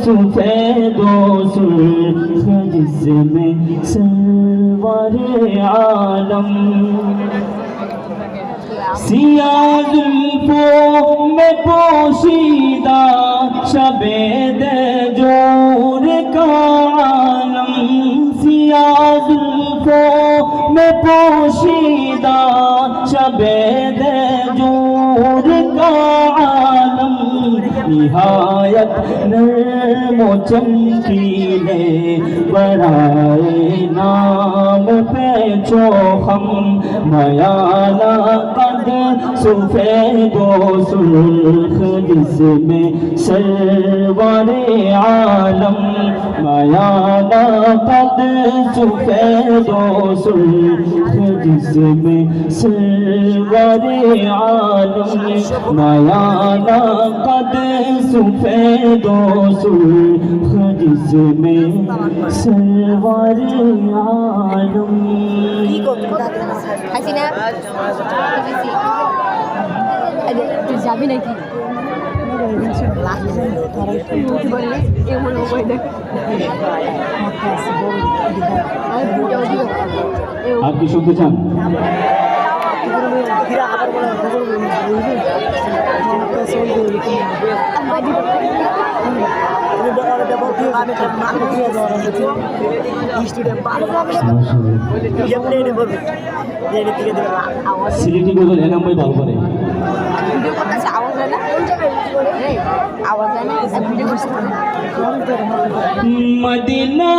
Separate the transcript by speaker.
Speaker 1: سفید و سرخ جسم سرور عالم سیاہ زلفوں میں پوشیدہ شب دجور کا عالم سیاہ زلفوں میں پوشیدہ شب دجور کا عالم نہایت نرم و چمکیلے بڑھائے نام پیچو خم میانہ قد سفید و سرخ جسم سرور عالم میانہ قد سفید و سرخ جسم سرور عالم میانہ قد سفید و سرخ جسم سرور عالم
Speaker 2: হাসিনা তুই যাবি নাকি
Speaker 1: আর কি শুনতে চান? সিলেটি বদল এনামই ভালো করে মদিনা